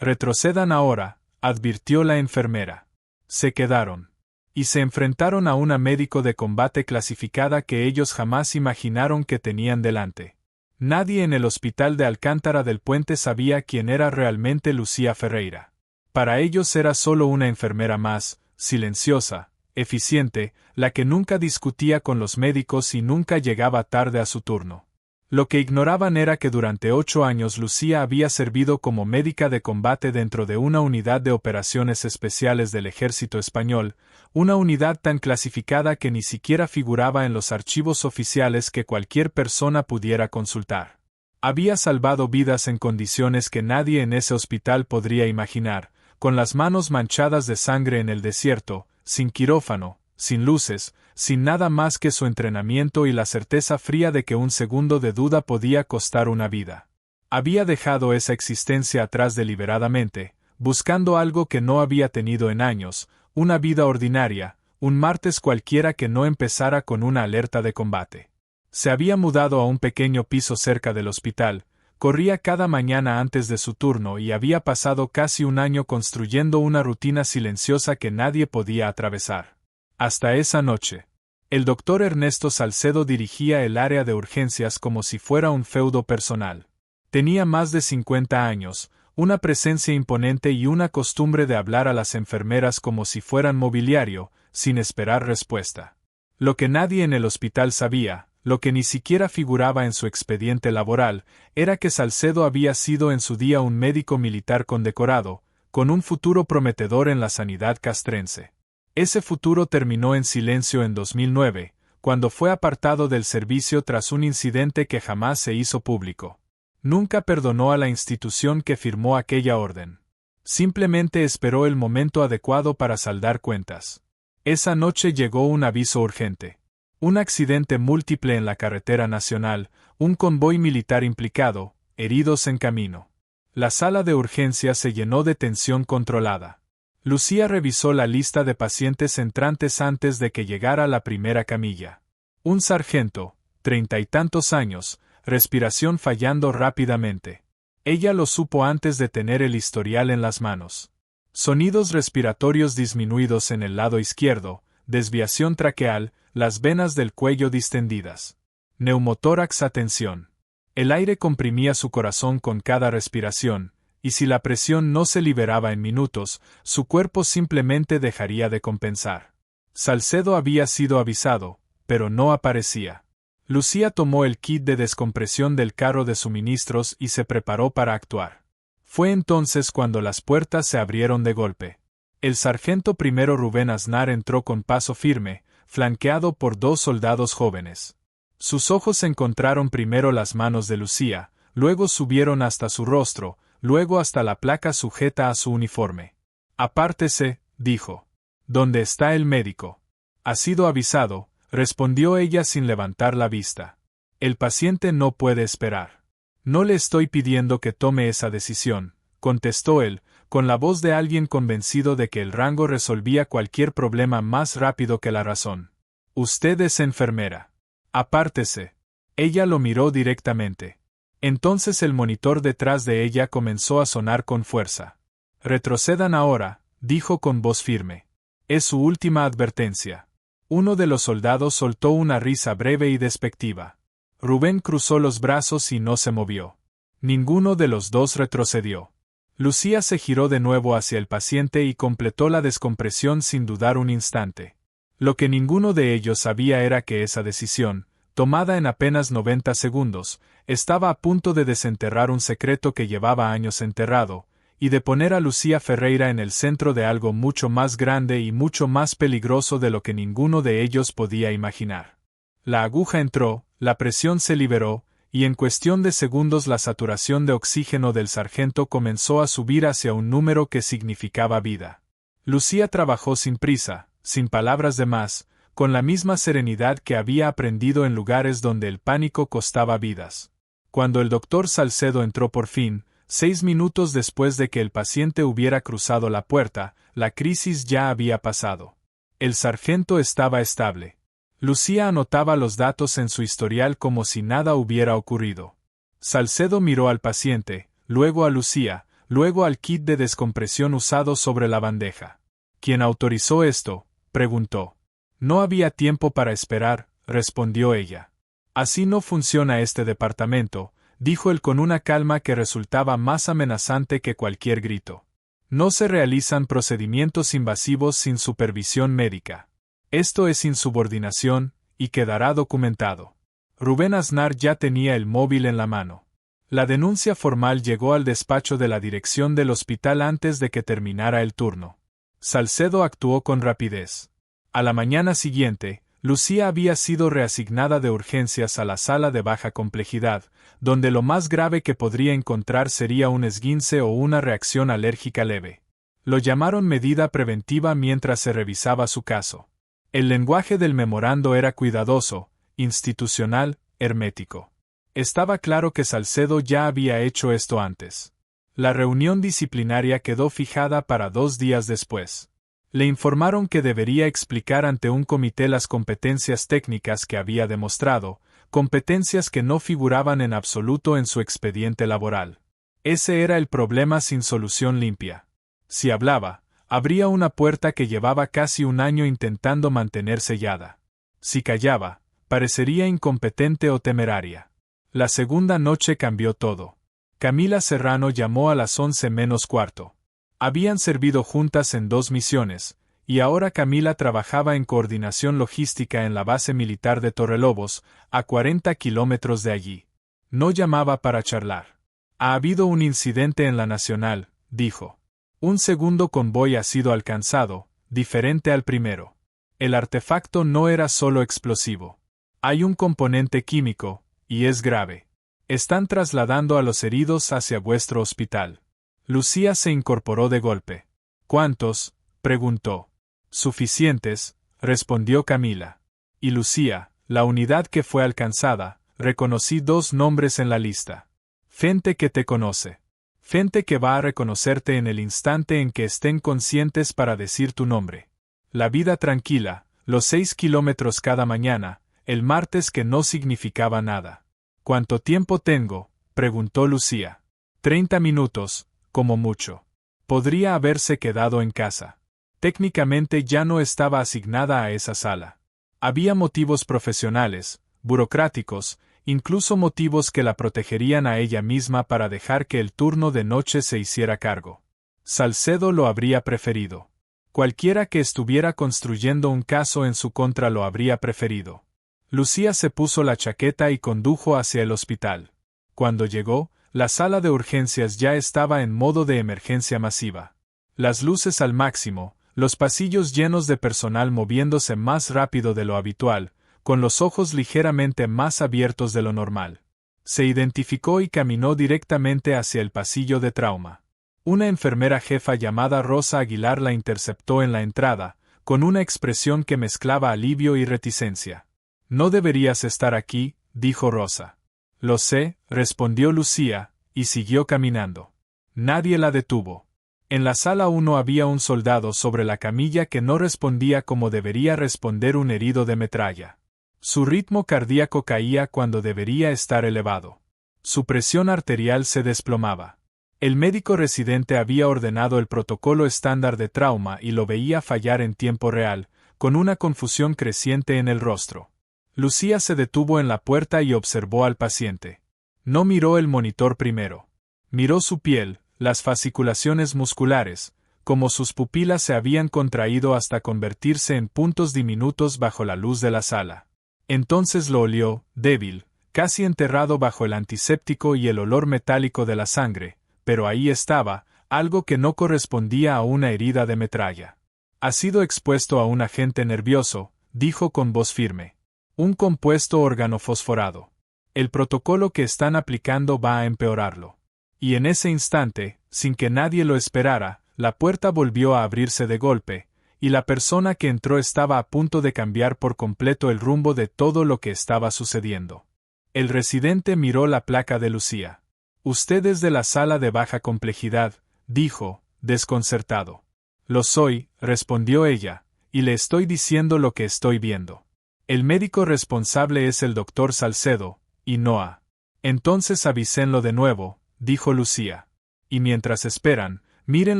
Retrocedan ahora, advirtió la enfermera. Se quedaron. Y se enfrentaron a una médico de combate clasificada que ellos jamás imaginaron que tenían delante. Nadie en el hospital de Alcántara del Puente sabía quién era realmente Lucía Ferreira. Para ellos era solo una enfermera más, silenciosa, eficiente, la que nunca discutía con los médicos y nunca llegaba tarde a su turno. Lo que ignoraban era que durante 8 años Lucía había servido como médica de combate dentro de una unidad de operaciones especiales del ejército español, una unidad tan clasificada que ni siquiera figuraba en los archivos oficiales que cualquier persona pudiera consultar. Había salvado vidas en condiciones que nadie en ese hospital podría imaginar, con las manos manchadas de sangre en el desierto, sin quirófano, sin luces, sin nada más que su entrenamiento y la certeza fría de que un segundo de duda podía costar una vida. Había dejado esa existencia atrás deliberadamente, buscando algo que no había tenido en años, una vida ordinaria, un martes cualquiera que no empezara con una alerta de combate. Se había mudado a un pequeño piso cerca del hospital, corría cada mañana antes de su turno y había pasado casi un año construyendo una rutina silenciosa que nadie podía atravesar. Hasta esa noche. El doctor Ernesto Salcedo dirigía el área de urgencias como si fuera un feudo personal. Tenía más de 50 años, una presencia imponente y una costumbre de hablar a las enfermeras como si fueran mobiliario, sin esperar respuesta. Lo que nadie en el hospital sabía, lo que ni siquiera figuraba en su expediente laboral, era que Salcedo había sido en su día un médico militar condecorado, con un futuro prometedor en la sanidad castrense. Ese futuro terminó en silencio en 2009, cuando fue apartado del servicio tras un incidente que jamás se hizo público. Nunca perdonó a la institución que firmó aquella orden. Simplemente esperó el momento adecuado para saldar cuentas. Esa noche llegó un aviso urgente. Un accidente múltiple en la carretera nacional, un convoy militar implicado, heridos en camino. La sala de urgencias se llenó de tensión controlada. Lucía revisó la lista de pacientes entrantes antes de que llegara la primera camilla. Un sargento, 30 y tantos años, respiración fallando rápidamente. Ella lo supo antes de tener el historial en las manos. Sonidos respiratorios disminuidos en el lado izquierdo, desviación traqueal, las venas del cuello distendidas. Neumotórax a tensión. El aire comprimía su corazón con cada respiración, y si la presión no se liberaba en minutos, su cuerpo simplemente dejaría de compensar. Salcedo había sido avisado, pero no aparecía. Lucía tomó el kit de descompresión del carro de suministros y se preparó para actuar. Fue entonces cuando las puertas se abrieron de golpe. El sargento primero Rubén Aznar entró con paso firme, flanqueado por 2 soldados jóvenes. Sus ojos encontraron primero las manos de Lucía, luego subieron hasta su rostro, luego hasta la placa sujeta a su uniforme. «Apártese», dijo. «¿Dónde está el médico?» «Ha sido avisado», respondió ella sin levantar la vista. «El paciente no puede esperar». «No le estoy pidiendo que tome esa decisión», contestó él, con la voz de alguien convencido de que el rango resolvía cualquier problema más rápido que la razón. «Usted es enfermera. Apártese». Ella lo miró directamente. Entonces el monitor detrás de ella comenzó a sonar con fuerza. «Retrocedan ahora», dijo con voz firme. «Es su última advertencia». Uno de los soldados soltó una risa breve y despectiva. Rubén cruzó los brazos y no se movió. Ninguno de los dos retrocedió. Lucía se giró de nuevo hacia el paciente y completó la descompresión sin dudar un instante. Lo que ninguno de ellos sabía era que esa decisión, tomada en apenas 90 segundos, estaba a punto de desenterrar un secreto que llevaba años enterrado, y de poner a Lucía Ferreira en el centro de algo mucho más grande y mucho más peligroso de lo que ninguno de ellos podía imaginar. La aguja entró, la presión se liberó, y en cuestión de segundos la saturación de oxígeno del sargento comenzó a subir hacia un número que significaba vida. Lucía trabajó sin prisa, sin palabras de más, con la misma serenidad que había aprendido en lugares donde el pánico costaba vidas. Cuando el doctor Salcedo entró por fin, 6 minutos después de que el paciente hubiera cruzado la puerta, la crisis ya había pasado. El sargento estaba estable. Lucía anotaba los datos en su historial como si nada hubiera ocurrido. Salcedo miró al paciente, luego a Lucía, luego al kit de descompresión usado sobre la bandeja. ¿Quién autorizó esto?, preguntó. No había tiempo para esperar, respondió ella. Así no funciona este departamento, dijo él con una calma que resultaba más amenazante que cualquier grito. No se realizan procedimientos invasivos sin supervisión médica. Esto es insubordinación, y quedará documentado. Rubén Aznar ya tenía el móvil en la mano. La denuncia formal llegó al despacho de la dirección del hospital antes de que terminara el turno. Salcedo actuó con rapidez. A la mañana siguiente, Lucía había sido reasignada de urgencias a la sala de baja complejidad, donde lo más grave que podría encontrar sería un esguince o una reacción alérgica leve. Lo llamaron medida preventiva mientras se revisaba su caso. El lenguaje del memorando era cuidadoso, institucional, hermético. Estaba claro que Salcedo ya había hecho esto antes. La reunión disciplinaria quedó fijada para 2 días después. Le informaron que debería explicar ante un comité las competencias técnicas que había demostrado, competencias que no figuraban en absoluto en su expediente laboral. Ese era el problema sin solución limpia. Si hablaba, abría una puerta que llevaba casi un año intentando mantener sellada. Si callaba, parecería incompetente o temeraria. La segunda noche cambió todo. Camila Serrano llamó a las 11 menos cuarto. Habían servido juntas en 2 misiones, y ahora Camila trabajaba en coordinación logística en la base militar de Torrelobos, a 40 kilómetros de allí. No llamaba para charlar. Ha habido un incidente en la Nacional, dijo. Un segundo convoy ha sido alcanzado, diferente al primero. El artefacto no era solo explosivo. Hay un componente químico, y es grave. Están trasladando a los heridos hacia vuestro hospital. Lucía se incorporó de golpe. ¿Cuántos?, preguntó. Suficientes, respondió Camila. Y Lucía, la unidad que fue alcanzada, reconocí 2 nombres en la lista. Gente que te conoce. Gente que va a reconocerte en el instante en que estén conscientes para decir tu nombre. La vida tranquila, los 6 kilómetros cada mañana, el martes que no significaba nada. ¿Cuánto tiempo tengo?, preguntó Lucía. 30 minutos, como mucho. Podría haberse quedado en casa. Técnicamente ya no estaba asignada a esa sala. Había motivos profesionales, burocráticos, incluso motivos que la protegerían a ella misma para dejar que el turno de noche se hiciera cargo. Salcedo lo habría preferido. Cualquiera que estuviera construyendo un caso en su contra lo habría preferido. Lucía se puso la chaqueta y condujo hacia el hospital. Cuando llegó, la sala de urgencias ya estaba en modo de emergencia masiva. Las luces al máximo, los pasillos llenos de personal moviéndose más rápido de lo habitual, con los ojos ligeramente más abiertos de lo normal. Se identificó y caminó directamente hacia el pasillo de trauma. Una enfermera jefa llamada Rosa Aguilar la interceptó en la entrada, con una expresión que mezclaba alivio y reticencia. No deberías estar aquí, dijo Rosa. Lo sé, respondió Lucía, y siguió caminando. Nadie la detuvo. En la sala 1 había un soldado sobre la camilla que no respondía como debería responder un herido de metralla. Su ritmo cardíaco caía cuando debería estar elevado. Su presión arterial se desplomaba. El médico residente había ordenado el protocolo estándar de trauma y lo veía fallar en tiempo real, con una confusión creciente en el rostro. Lucía se detuvo en la puerta y observó al paciente. No miró el monitor primero. Miró su piel, las fasciculaciones musculares, como sus pupilas se habían contraído hasta convertirse en puntos diminutos bajo la luz de la sala. Entonces lo olió, débil, casi enterrado bajo el antiséptico y el olor metálico de la sangre, pero ahí estaba, algo que no correspondía a una herida de metralla. Ha sido expuesto a un agente nervioso, dijo con voz firme. Un compuesto organofosforado. El protocolo que están aplicando va a empeorarlo. Y en ese instante, sin que nadie lo esperara, la puerta volvió a abrirse de golpe, y la persona que entró estaba a punto de cambiar por completo el rumbo de todo lo que estaba sucediendo. El residente miró la placa de Lucía. Usted es de la sala de baja complejidad, dijo, desconcertado. Lo soy, respondió ella, y le estoy diciendo lo que estoy viendo. El médico responsable es el doctor Salcedo, y Noah. Entonces avísenlo de nuevo, dijo Lucía. Y mientras esperan, miren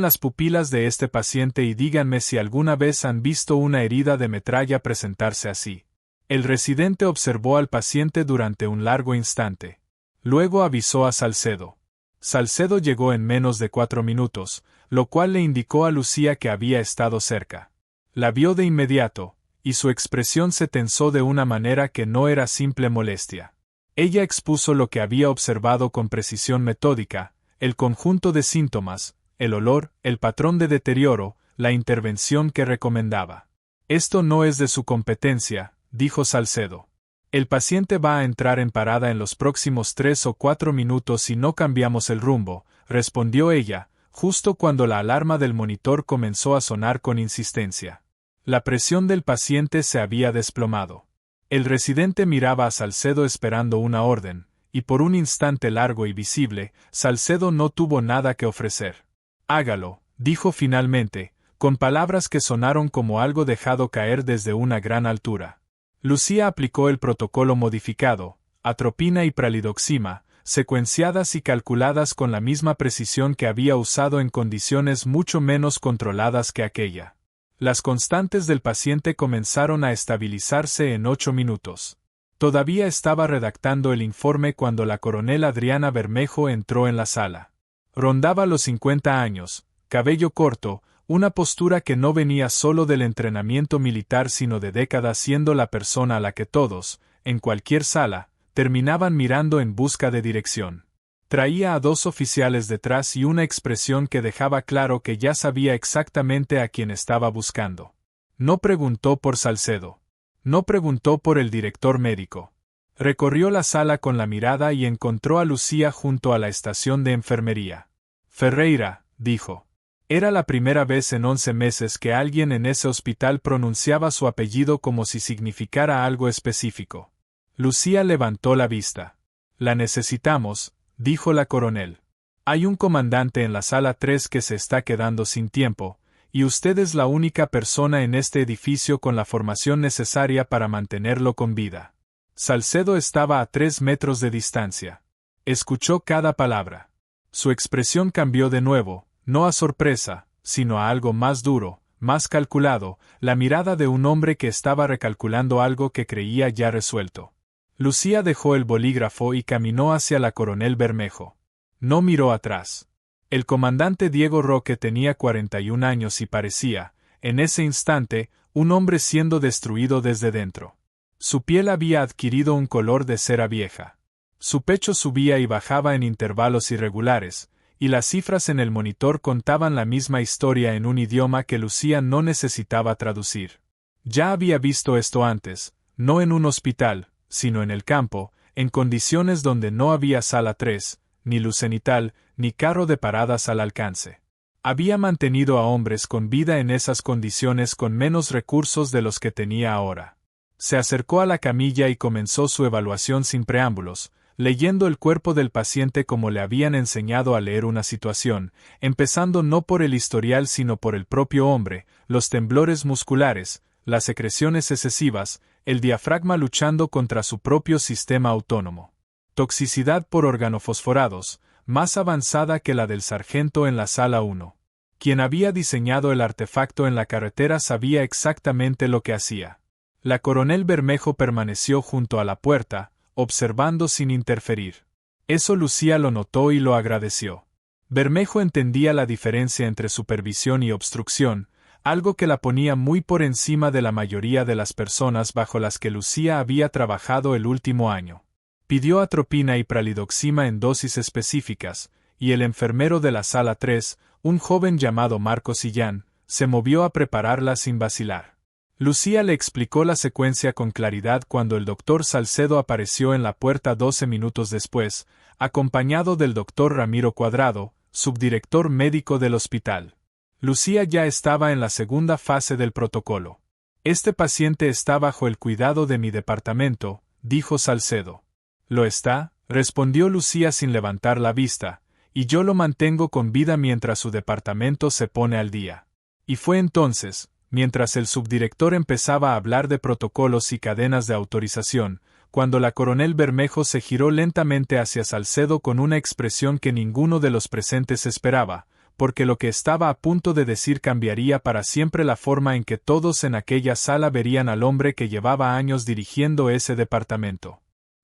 las pupilas de este paciente y díganme si alguna vez han visto una herida de metralla presentarse así. El residente observó al paciente durante un largo instante. Luego avisó a Salcedo. Salcedo llegó en menos de 4 minutos, lo cual le indicó a Lucía que había estado cerca. La vio de inmediato, y su expresión se tensó de una manera que no era simple molestia. Ella expuso lo que había observado con precisión metódica, el conjunto de síntomas, el olor, el patrón de deterioro, la intervención que recomendaba. Esto no es de su competencia, dijo Salcedo. El paciente va a entrar en parada en los próximos 3 o 4 minutos si no cambiamos el rumbo, respondió ella, justo cuando la alarma del monitor comenzó a sonar con insistencia. La presión del paciente se había desplomado. El residente miraba a Salcedo esperando una orden, y por un instante largo y visible, Salcedo no tuvo nada que ofrecer. Hágalo, dijo finalmente, con palabras que sonaron como algo dejado caer desde una gran altura. Lucía aplicó el protocolo modificado, atropina y pralidoxima, secuenciadas y calculadas con la misma precisión que había usado en condiciones mucho menos controladas que aquella. Las constantes del paciente comenzaron a estabilizarse en 8 minutos. Todavía estaba redactando el informe cuando la coronel Adriana Bermejo entró en la sala. Rondaba los 50 años, cabello corto, una postura que no venía solo del entrenamiento militar sino de décadas, siendo la persona a la que todos, en cualquier sala, terminaban mirando en busca de dirección. Traía a 2 oficiales detrás y una expresión que dejaba claro que ya sabía exactamente a quién estaba buscando. No preguntó por Salcedo. No preguntó por el director médico. Recorrió la sala con la mirada y encontró a Lucía junto a la estación de enfermería. Ferreira, dijo. Era la primera vez en 11 meses que alguien en ese hospital pronunciaba su apellido como si significara algo específico. Lucía levantó la vista. La necesitamos, dijo la coronel. Hay un comandante en la sala 3 que se está quedando sin tiempo, y usted es la única persona en este edificio con la formación necesaria para mantenerlo con vida. Salcedo estaba a 3 metros de distancia. Escuchó cada palabra. Su expresión cambió de nuevo, no a sorpresa, sino a algo más duro, más calculado, la mirada de un hombre que estaba recalculando algo que creía ya resuelto. Lucía dejó el bolígrafo y caminó hacia la coronel Bermejo. No miró atrás. El comandante Diego Roque tenía 41 años y parecía, en ese instante, un hombre siendo destruido desde dentro. Su piel había adquirido un color de cera vieja. Su pecho subía y bajaba en intervalos irregulares, y las cifras en el monitor contaban la misma historia en un idioma que Lucía no necesitaba traducir. Ya había visto esto antes, no en un hospital, sino en el campo, en condiciones donde no había sala 3, ni luz cenital, ni carro de paradas al alcance. Había mantenido a hombres con vida en esas condiciones con menos recursos de los que tenía ahora. Se acercó a la camilla y comenzó su evaluación sin preámbulos, leyendo el cuerpo del paciente como le habían enseñado a leer una situación, empezando no por el historial sino por el propio hombre, los temblores musculares, las secreciones excesivas, el diafragma luchando contra su propio sistema autónomo. Toxicidad por organofosforados, más avanzada que la del sargento en la sala 1. Quien había diseñado el artefacto en la carretera sabía exactamente lo que hacía. La coronel Bermejo permaneció junto a la puerta, observando sin interferir. Eso Lucía lo notó y lo agradeció. Bermejo entendía la diferencia entre supervisión y obstrucción, algo que la ponía muy por encima de la mayoría de las personas bajo las que Lucía había trabajado el último año. Pidió atropina y pralidoxima en dosis específicas, y el enfermero de la sala 3, un joven llamado Marco Sillán, se movió a prepararla sin vacilar. Lucía le explicó la secuencia con claridad cuando el doctor Salcedo apareció en la puerta 12 minutos después, acompañado del doctor Ramiro Cuadrado, subdirector médico del hospital. Lucía ya estaba en la segunda fase del protocolo. Este paciente está bajo el cuidado de mi departamento, dijo Salcedo. ¿Lo está?, respondió Lucía sin levantar la vista, y yo lo mantengo con vida mientras su departamento se pone al día. Y fue entonces, mientras el subdirector empezaba a hablar de protocolos y cadenas de autorización, cuando la coronel Bermejo se giró lentamente hacia Salcedo con una expresión que ninguno de los presentes esperaba, porque lo que estaba a punto de decir cambiaría para siempre la forma en que todos en aquella sala verían al hombre que llevaba años dirigiendo ese departamento.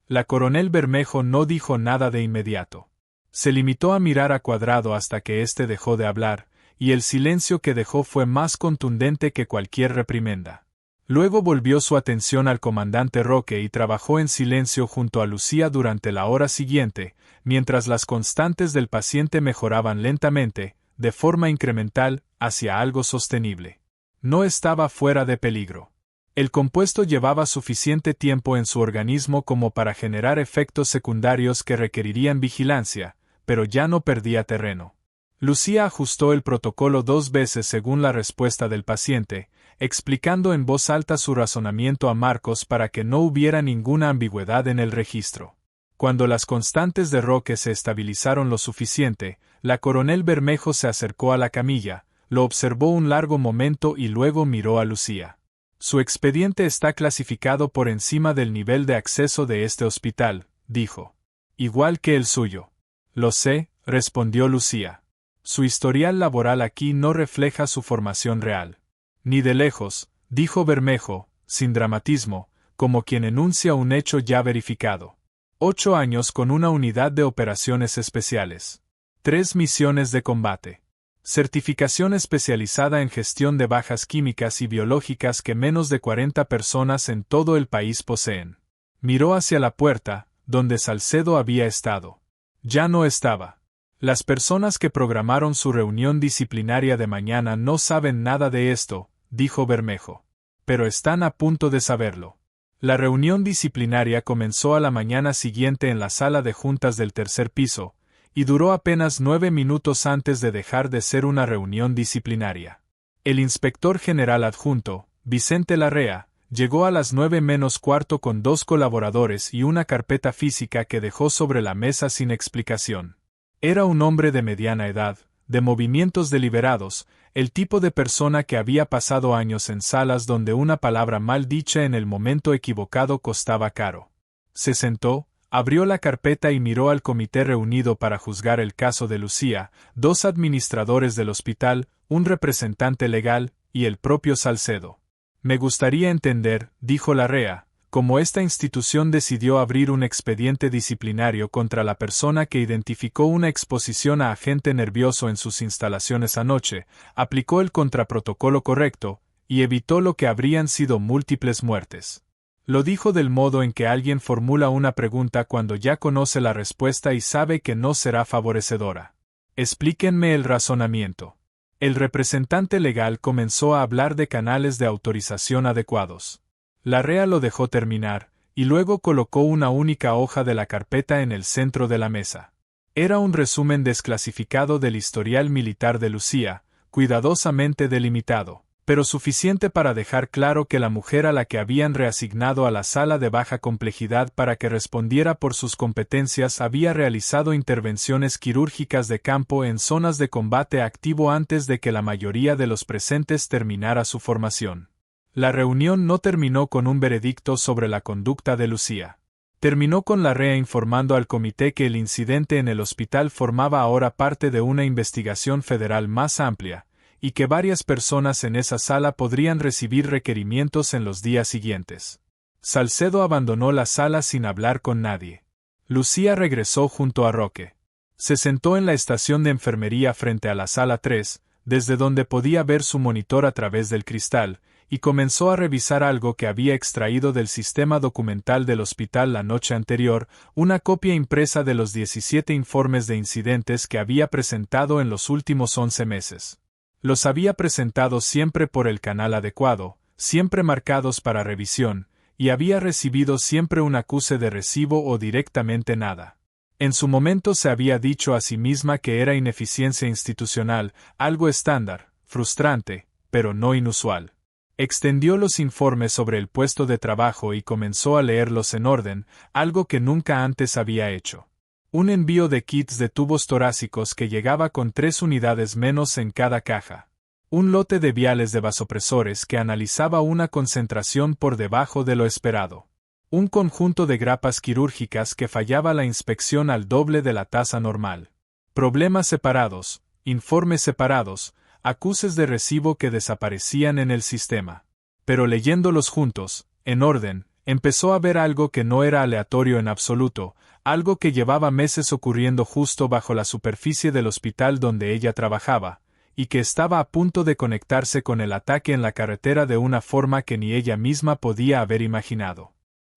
La coronel Bermejo no dijo nada de inmediato. Se limitó a mirar a Cuadrado hasta que éste dejó de hablar, y el silencio que dejó fue más contundente que cualquier reprimenda. Luego volvió su atención al comandante Roque y trabajó en silencio junto a Lucía durante la hora siguiente, mientras las constantes del paciente mejoraban lentamente, de forma incremental, hacia algo sostenible. No estaba fuera de peligro. El compuesto llevaba suficiente tiempo en su organismo como para generar efectos secundarios que requerirían vigilancia, pero ya no perdía terreno. Lucía ajustó el protocolo 2 veces según la respuesta del paciente, explicando en voz alta su razonamiento a Marcos para que no hubiera ninguna ambigüedad en el registro. Cuando las constantes de Roque se estabilizaron lo suficiente, la coronel Bermejo se acercó a la camilla, lo observó un largo momento y luego miró a Lucía. Su expediente está clasificado por encima del nivel de acceso de este hospital, dijo. Igual que el suyo. Lo sé, respondió Lucía. Su historial laboral aquí no refleja su formación real. Ni de lejos, dijo Bermejo, sin dramatismo, como quien enuncia un hecho ya verificado. 8 años con una unidad de operaciones especiales. 3 misiones de combate. Certificación especializada en gestión de bajas químicas y biológicas que menos de 40 personas en todo el país poseen. Miró hacia la puerta, donde Salcedo había estado. Ya no estaba. Las personas que programaron su reunión disciplinaria de mañana no saben nada de esto, dijo Bermejo. Pero están a punto de saberlo. La reunión disciplinaria comenzó a la mañana siguiente en la sala de juntas del tercer piso, y duró apenas 9 minutos antes de dejar de ser una reunión disciplinaria. El inspector general adjunto, Vicente Larrea, llegó a las 9 menos cuarto con 2 colaboradores y una carpeta física que dejó sobre la mesa sin explicación. Era un hombre de mediana edad, de movimientos deliberados, el tipo de persona que había pasado años en salas donde una palabra mal dicha en el momento equivocado costaba caro. Se sentó, abrió la carpeta y miró al comité reunido para juzgar el caso de Lucía, 2 administradores del hospital, un representante legal, y el propio Salcedo. Me gustaría entender, dijo Larrea, cómo esta institución decidió abrir un expediente disciplinario contra la persona que identificó una exposición a agente nervioso en sus instalaciones anoche, aplicó el contraprotocolo correcto, y evitó lo que habrían sido múltiples muertes. Lo dijo del modo en que alguien formula una pregunta cuando ya conoce la respuesta y sabe que no será favorecedora. Explíquenme el razonamiento. El representante legal comenzó a hablar de canales de autorización adecuados. Larrea lo dejó terminar, y luego colocó una única hoja de la carpeta en el centro de la mesa. Era un resumen desclasificado del historial militar de Lucía, cuidadosamente delimitado, pero suficiente para dejar claro que la mujer a la que habían reasignado a la sala de baja complejidad para que respondiera por sus competencias había realizado intervenciones quirúrgicas de campo en zonas de combate activo antes de que la mayoría de los presentes terminara su formación. La reunión no terminó con un veredicto sobre la conducta de Lucía. Terminó con Larrea informando al comité que el incidente en el hospital formaba ahora parte de una investigación federal más amplia, y que varias personas en esa sala podrían recibir requerimientos en los días siguientes. Salcedo abandonó la sala sin hablar con nadie. Lucía regresó junto a Roque. Se sentó en la estación de enfermería frente a la sala 3, desde donde podía ver su monitor a través del cristal, y comenzó a revisar algo que había extraído del sistema documental del hospital la noche anterior, una copia impresa de los 17 informes de incidentes que había presentado en los últimos 11 meses. Los había presentado siempre por el canal adecuado, siempre marcados para revisión, y había recibido siempre un acuse de recibo o directamente nada. En su momento se había dicho a sí misma que era ineficiencia institucional, algo estándar, frustrante, pero no inusual. Extendió los informes sobre el puesto de trabajo y comenzó a leerlos en orden, algo que nunca antes había hecho. Un envío de kits de tubos torácicos que llegaba con 3 unidades menos en cada caja. Un lote de viales de vasopresores que analizaba una concentración por debajo de lo esperado. Un conjunto de grapas quirúrgicas que fallaba la inspección al doble de la tasa normal. Problemas separados, informes separados, acuses de recibo que desaparecían en el sistema. Pero leyéndolos juntos, en orden, empezó a ver algo que no era aleatorio en absoluto, algo que llevaba meses ocurriendo justo bajo la superficie del hospital donde ella trabajaba, y que estaba a punto de conectarse con el ataque en la carretera de una forma que ni ella misma podía haber imaginado.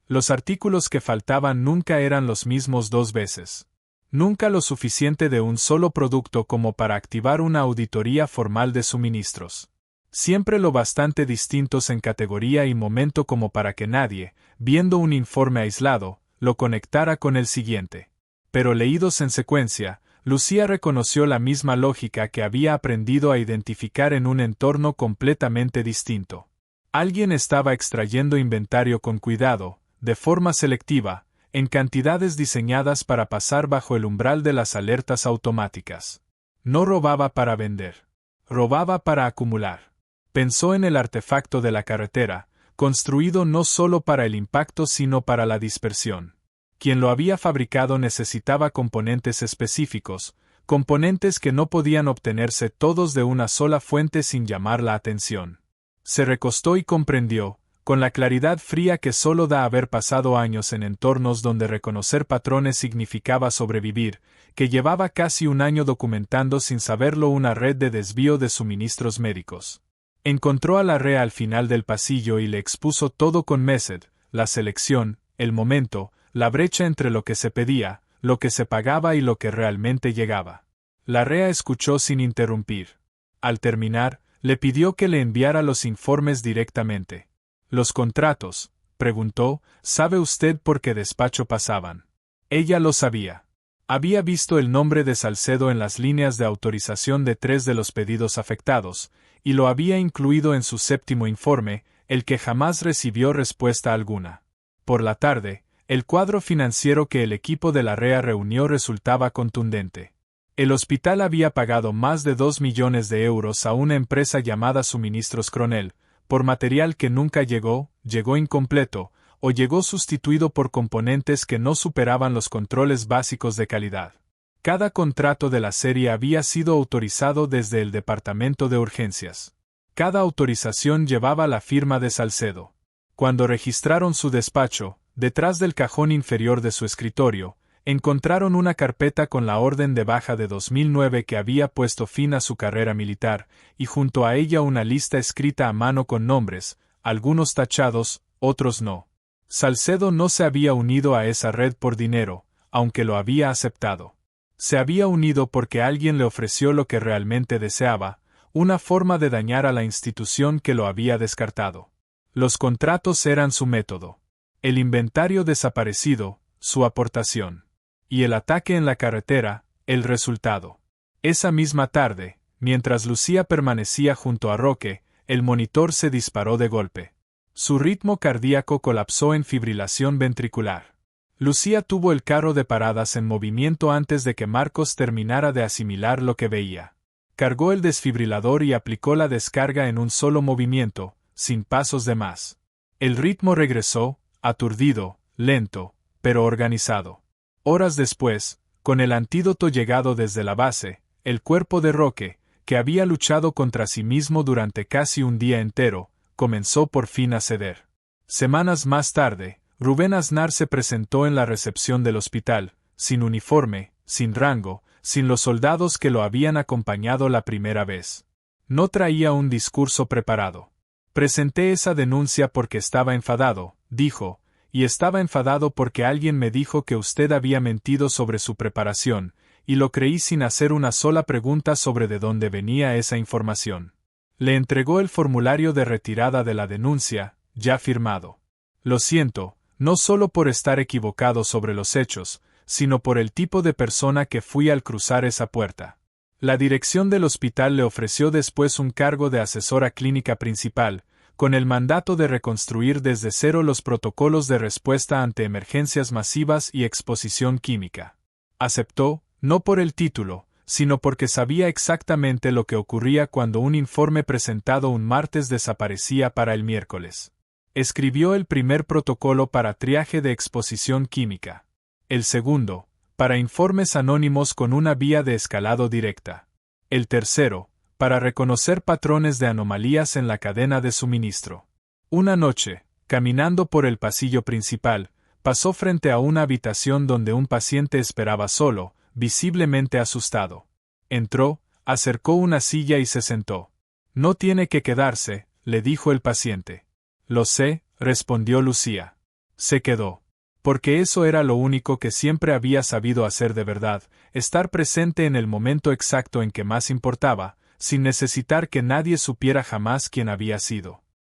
Los artículos que faltaban nunca eran los mismos dos veces. Nunca lo suficiente de un solo producto como para activar una auditoría formal de suministros. Siempre lo bastante distintos en categoría y momento como para que nadie, viendo un informe aislado, lo conectara con el siguiente. Pero leídos en secuencia, Lucía reconoció la misma lógica que había aprendido a identificar en un entorno completamente distinto. Alguien estaba extrayendo inventario con cuidado, de forma selectiva, en cantidades diseñadas para pasar bajo el umbral de las alertas automáticas. No robaba para vender. Robaba para acumular. Pensó en el artefacto de la carretera, construido no solo para el impacto sino para la dispersión. Quien lo había fabricado necesitaba componentes específicos, componentes que no podían obtenerse todos de una sola fuente sin llamar la atención. Se recostó y comprendió, con la claridad fría que solo da haber pasado años en entornos donde reconocer patrones significaba sobrevivir, que llevaba casi un año documentando sin saberlo una red de desvío de suministros médicos. Encontró a la Rea al final del pasillo y le expuso todo con Mesed, la selección, el momento, la brecha entre lo que se pedía, lo que se pagaba y lo que realmente llegaba. La Rea escuchó sin interrumpir. Al terminar, le pidió que le enviara los informes directamente. «¿Los contratos?», preguntó, «¿sabe usted por qué despacho pasaban?». Ella lo sabía. Había visto el nombre de Salcedo en las líneas de autorización de 3 de los pedidos afectados, y lo había incluido en su 7º informe, el que jamás recibió respuesta alguna. Por la tarde, el cuadro financiero que el equipo de la REA reunió resultaba contundente. El hospital había pagado más de 2 millones de euros a una empresa llamada Suministros Cronel, por material que nunca llegó incompleto, o llegó sustituido por componentes que no superaban los controles básicos de calidad. Cada contrato de la serie había sido autorizado desde el departamento de urgencias. Cada autorización llevaba la firma de Salcedo. Cuando registraron su despacho, detrás del cajón inferior de su escritorio, encontraron una carpeta con la orden de baja de 2009 que había puesto fin a su carrera militar, y junto a ella una lista escrita a mano con nombres, algunos tachados, otros no. Salcedo no se había unido a esa red por dinero, aunque lo había aceptado. Se había unido porque alguien le ofreció lo que realmente deseaba, una forma de dañar a la institución que lo había descartado. Los contratos eran su método. El inventario desaparecido, su aportación. Y el ataque en la carretera, el resultado. Esa misma tarde, mientras Lucía permanecía junto a Roque, el monitor se disparó de golpe. Su ritmo cardíaco colapsó en fibrilación ventricular. Lucía tuvo el carro de paradas en movimiento antes de que Marcos terminara de asimilar lo que veía. Cargó el desfibrilador y aplicó la descarga en un solo movimiento, sin pasos de más. El ritmo regresó, aturdido, lento, pero organizado. Horas después, con el antídoto llegado desde la base, el cuerpo de Roque, que había luchado contra sí mismo durante casi un día entero, comenzó por fin a ceder. Semanas más tarde, Rubén Aznar se presentó en la recepción del hospital, sin uniforme, sin rango, sin los soldados que lo habían acompañado la primera vez. No traía un discurso preparado. Presenté esa denuncia porque estaba enfadado, dijo, y estaba enfadado porque alguien me dijo que usted había mentido sobre su preparación, y lo creí sin hacer una sola pregunta sobre de dónde venía esa información. Le entregó el formulario de retirada de la denuncia, ya firmado. Lo siento, no solo por estar equivocado sobre los hechos, sino por el tipo de persona que fui al cruzar esa puerta. La dirección del hospital le ofreció después un cargo de asesora clínica principal, con el mandato de reconstruir desde cero los protocolos de respuesta ante emergencias masivas y exposición química. Aceptó, no por el título, sino porque sabía exactamente lo que ocurría cuando un informe presentado un martes desaparecía para el miércoles. Escribió el primer protocolo para triaje de exposición química. El segundo, para informes anónimos con una vía de escalado directa. El tercero, para reconocer patrones de anomalías en la cadena de suministro. Una noche, caminando por el pasillo principal, pasó frente a una habitación donde un paciente esperaba solo, visiblemente asustado. Entró, acercó una silla y se sentó. «No tiene que quedarse», le dijo el paciente. «Lo sé», respondió Lucía. Se quedó. Porque eso era lo único que siempre había sabido hacer de verdad, estar presente en el momento exacto en que más importaba, sin necesitar que nadie supiera jamás quién había sido.